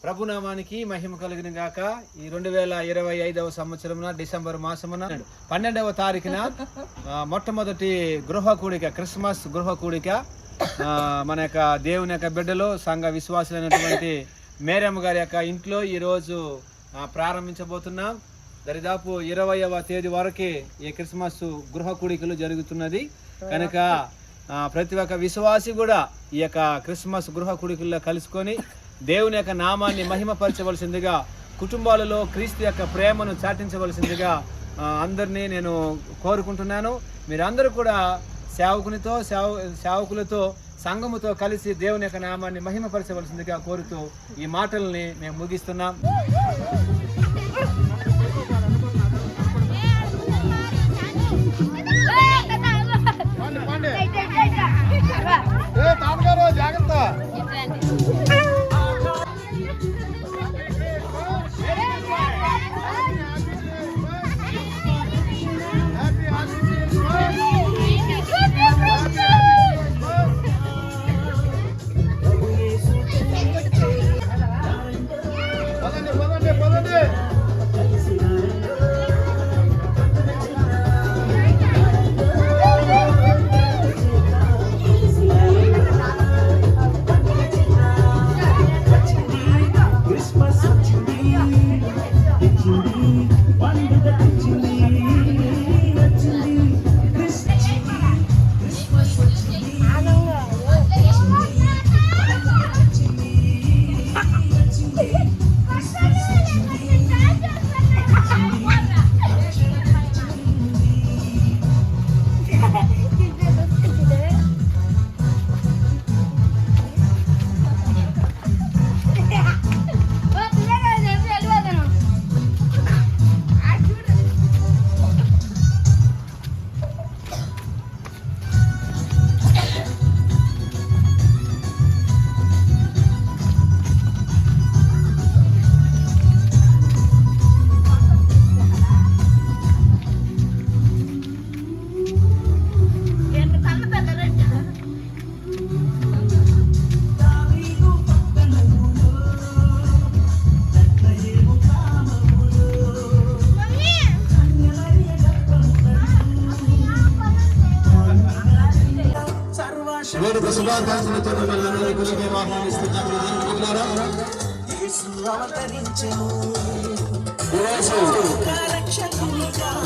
ప్రభునామానికి మహిమ కలిగిన గాక. ఈ 2025వ సంవత్సరమున డిసెంబర్ మాసమున 12వ తారీఖున మొట్టమొదటి గృహ కూడిక, క్రిస్మస్ గృహ కూడిక మన యొక్క దేవుని యొక్క బిడ్డలు సంఘ విశ్వాసులైనటువంటి మేరమ్మ గారి యొక్క ఇంట్లో ఈరోజు ప్రారంభించబోతున్నాం. దరిదాపు 20వ తేదీ వరకే ఈ క్రిస్మస్ గృహ కూడికలు జరుగుతున్నది కనుక ప్రతి ఒక్క విశ్వాసి కూడా ఈ యొక్క క్రిస్మస్ గృహ కూడికల్లో కలుసుకొని దేవుని యొక్క నామాన్ని మహిమపరచవలసిందిగా, కుటుంబాలలో క్రీస్తు యొక్క ప్రేమను చాటించవలసిందిగా అందరినీ నేను కోరుకుంటున్నాను. మీరందరూ కూడా సేవకులతో సంఘముతో కలిసి దేవుని యొక్క నామాన్ని మహిమపరచవలసిందిగా కోరుతూ ఈ మాటల్ని మేము ముగిస్తున్నాం.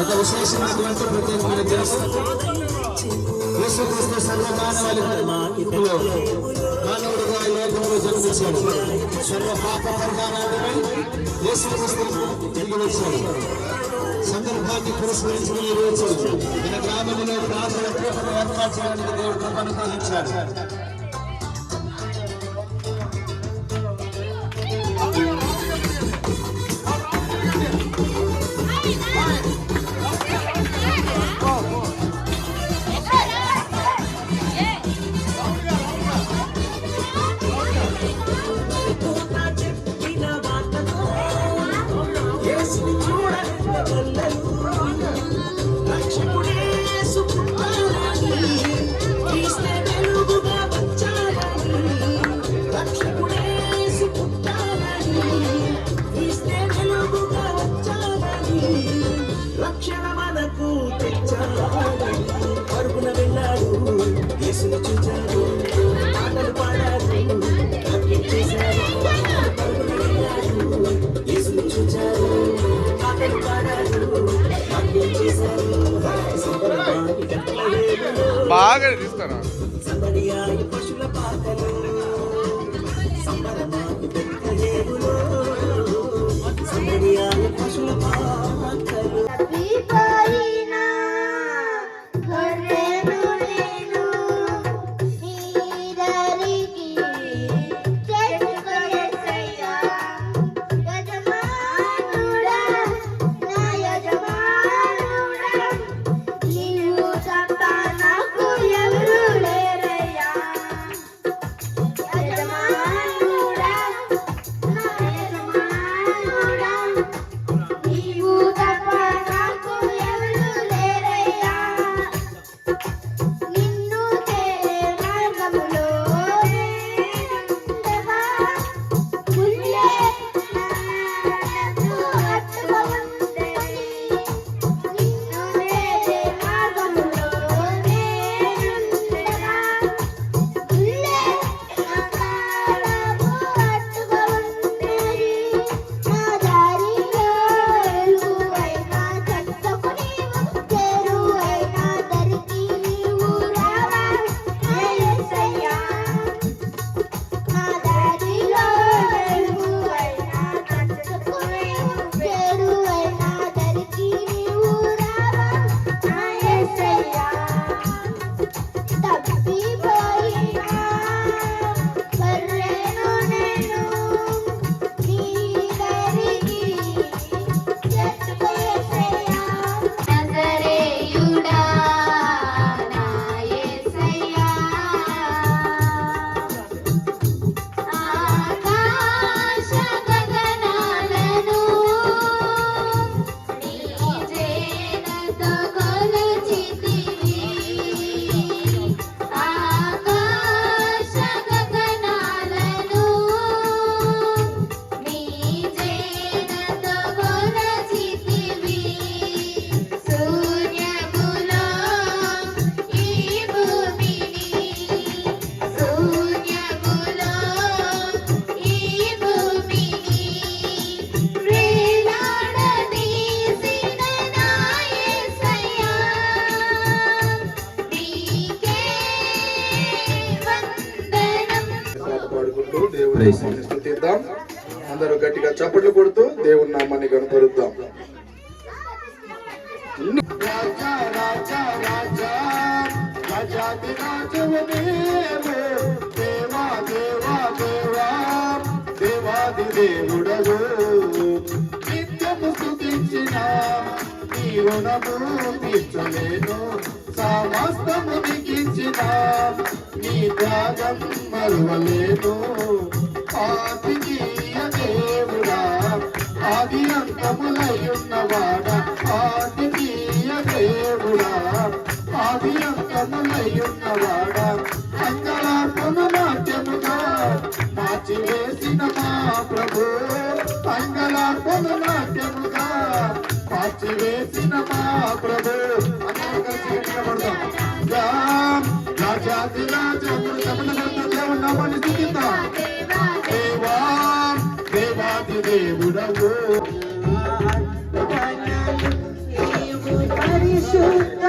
ఒక విశేషమైనటువంటి ప్రత్యేకమైన దినం. యేసుక్రీస్తు మానవుడిగా ఈ లోకంలో జన్మించాడు. సర్వ పాప పరిహారార్థమై యేసుక్రీస్తు తిరిగి వచ్చాడు. సందర్భాన్ని పురస్కరించుకుని రోజు మన గ్రామంలో ప్రార్థన కూటమి ఏర్పాటు చేయడానికి దేవుడు కృపను అనుగ్రహించాడు. రక్షకుడే సుకుమారాని క్రీస్తే వెలుగుగా అందరూ గట్టిగా చప్పట్లు కొడుతూ దేవుని నామాన్ని కనపరుద్దాం. రాజా రాజా రాజా రాజాది రాజువు నీవు, దేవా దేవా దేవా దేవాది దేవుడవు, నిత్యము స్తుతించిన నీ రుణము తీర్చలేను, సమస్తము నీకించిన నీ త్యాగం మరువలేను. ఆదినీయ దేవుడా, ఆది అంతములయున్నవాడా, ఆదినీయ దేవుడా, ఆది అంతములయున్నవాడా, అంగళార్పణ నాట్యముగా మార్చివేసిన మా ప్రభు, అంగళార్పణ నాట్యముగా మార్చివేసిన మా ప్రభు. అందరూ కలిసి నిలబడదాం. రాజాది రాజములు శబదమంత దేవుని నామాన్ని స్తుతిద్దాం. దేవా దేవాది దేవుడవు, పరిశుద్ధ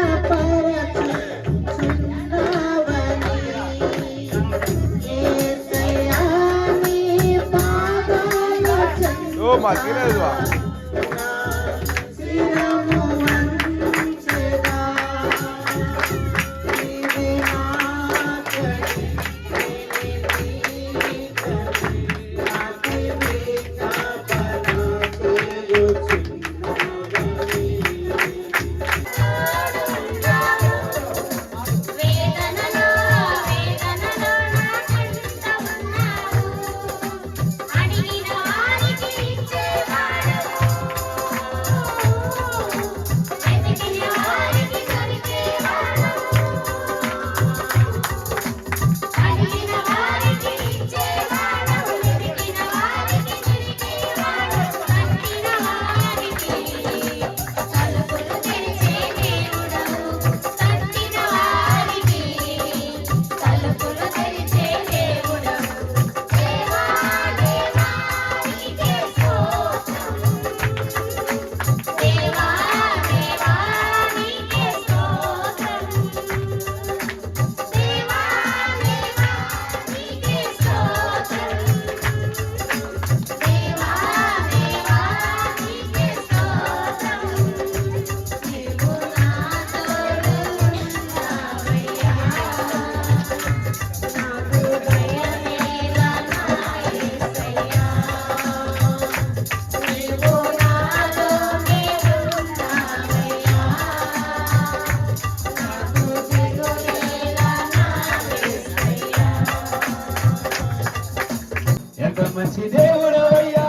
మంచి దేవుడు అయ్యా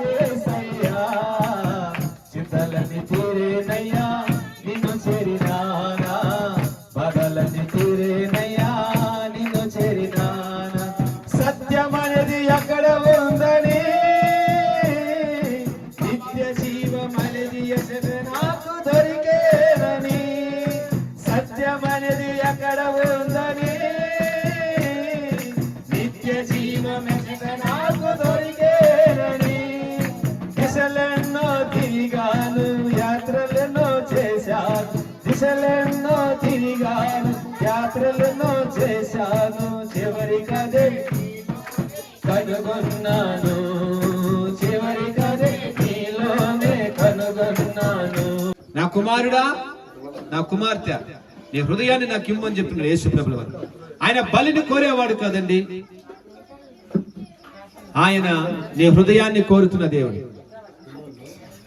యేసయ్యా, చింతలన్నీ తీరేనయ్యా నిన్ను చేరినానా, బాధలన్నీ తీరేనయ్యా నిన్ను చేరినానా. సత్యమనేది ఎక్కడ ఉందని, నిత్య జీవమనేది ఎక్కడ నాకు దొరికేనని, సత్యమనేది ఎక్కడ ఉందని, నిత్య జీవమెక్కడ నాకు దొరికేనని. దిశలెన్నో తిరిగాను, యాత్రలెన్నో చేశాను, దిశలెన్నో తిరిగాను, యాత్రలెన్నో చేశాను, చివరికదే కనుగొన్నాను, చివరికదే నీలోనే కనుగొన్నాను. నా కుమారుడా, నా కుమార్తె, నీ హృదయాన్ని నాకు ఇమ్మని చెప్పినాడు యేసు ప్రభువు వారు. ఆయన బలిని కోరేవాడు కదండి, ఆయన నీ హృదయాన్ని కోరుతున్న దేవుడు.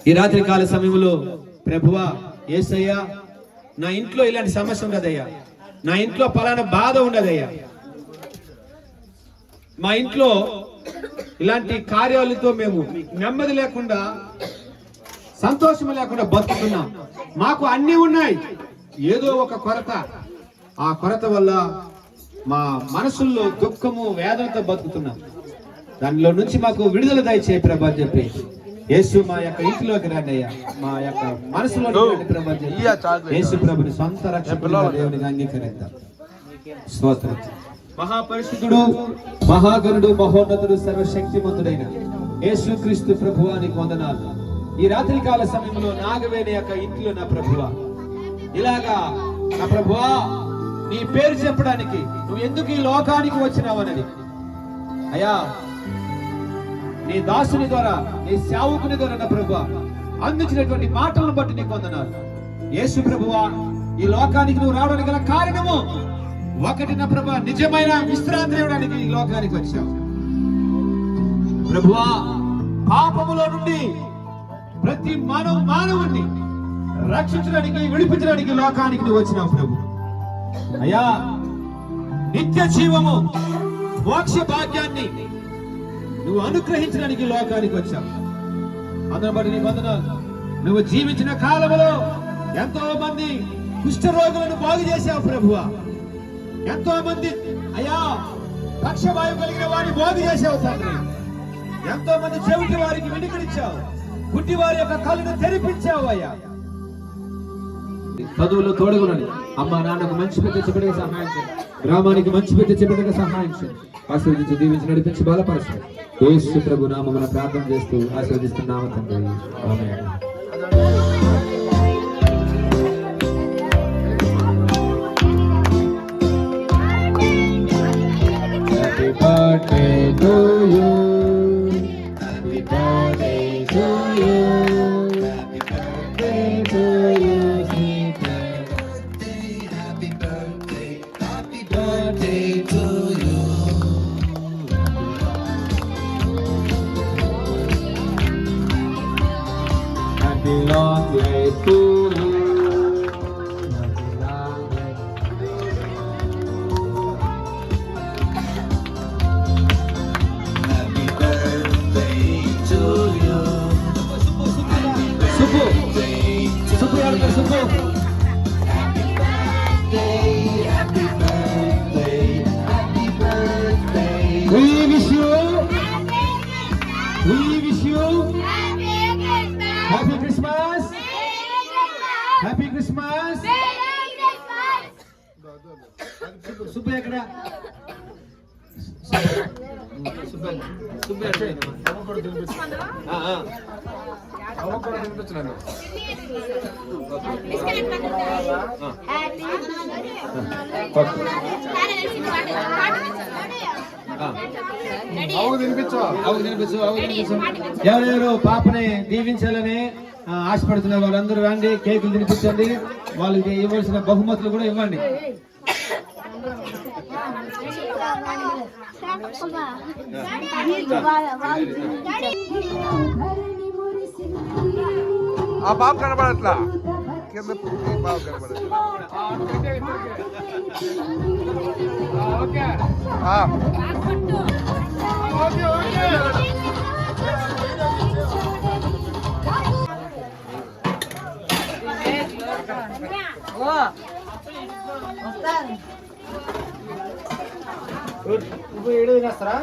ఈ రాత్రి కాల సమయంలో ప్రభువా యేసయ్యా, నా ఇంట్లో ఇలాంటి సమస్య ఉండదయ్యా, నా ఇంట్లో పలానా బాధ ఉండదయ్యా, మా ఇంట్లో ఇలాంటి కార్యాలతో మేము నెమ్మది లేకుండా సంతోషం లేకుండా బతుకుతున్నాం, మాకు అన్ని ఉన్నాయి, ఏదో ఒక కొరత, ఆ కొరత వల్ల మా మనసుల్లో దుఃఖము వేదనతో బతుకుతున్నాం, దానిలో నుంచి మాకు విడుదల దయచేయి ప్రభా అని చెప్పి యేసు మా యొక్క ఇంటిలోకి రండి అయ్యా, మా యొక్క మనసులో ప్రభా యేసు ప్రభుని సొంత రక్షకుడిగా దేవునిగా అంగీకరిద్దాం. స్తోత్రం. మహాపరిశుద్ధుడు, మహాగణుడు, మహోన్నతుడు, సర్వశక్తిమంతుడైన యేసుక్రీస్తు ప్రభువానికి వందనాలు. ఈ రాత్రి కాల సమయంలో నాగవేణి యొక్క ఇంట్లో నా ప్రభువా, ఇలాగా నా ప్రభువా నీ పేరు చెప్పడానికి నువ్వు ఎందుకు ఈ లోకానికి వచ్చినావనని అయ్యా నీ దాసుని ద్వారా, నీ సేవకుని ద్వారా నా ప్రభువా అందించినటువంటి మాటలను బట్టి నీకు వందనాలు. యేసు ప్రభువా, ఈ లోకానికి నువ్వు రావడానికి గల కారణము ఒకటి నా ప్రభువా, నిజమైన విశ్రాంతి ఇవ్వడానికి ఈ లోకానికి వచ్చావు ప్రభువా. పాపములో నుండి ప్రతి మానవుణ్ణి రక్షించడానికి, విడిపించడానికి లోకానికి నువ్వు వచ్చినావు ప్రభు. అయ్యా, నిత్య జీవము, మోక్ష భాగ్యాన్ని నువ్వు అనుగ్రహించడానికి లోకానికి వచ్చావు. అందరం బట్టి నీకు వందనాలు. నువ్వు జీవించిన కాలంలో ఎంతో మంది కుష్ఠరోగులను బాగు చేశావు ప్రభువా. ఎంతో మంది అయ్యా పక్షవాయువు కలిగిన వారిని బాగు చేశావు తండ్రి. ఎంతో మంది చెవిటి వారికి వినికిడిచ్చావు, గుడ్డి వారి యొక్క కళ్ళను తెరిపించావు అయ్యా. చదువులో తోడుగునని అమ్మా నాన్నకు మంచి పెద్ద చెప్పడానికి సహాయం చేయండి. గ్రామానికి మంచి పెద్ద చెప్పడానికి సహాయం చేయండి. ఆశీర్వదించి దీవించి నడిపించి బలపరచండి. యేసు ప్రభు నామమున ప్రార్థన చేస్తూ ఆశీర్వదిస్తున్నాము తండ్రి. ఆమేన్. Happy birthday to you. Happy birthday to you. Happy birthday to you. Happy birthday. Happy birthday to you. Happy long life to you. Happy long life. Happy birthday to you. Supu. Supu yaar supu. Happy birthday. Happy birthday. Happy birthday. We wish you. We wish you. Happy Christmas. Happy Christmas. Supu ఎక్కడ? ఎవరెవరు పాపని దీవించాలని ఆశపడుతున్న వాళ్ళందరూ రండి, కేకులు తినిపించండి. వాళ్ళకి ఇవ్వాల్సిన బహుమతులు కూడా ఇవ్వండి. ఆ బాబు కనబడట్లా, కింద బాబు కనబడట్లా. ఏడు తినేస్తారా?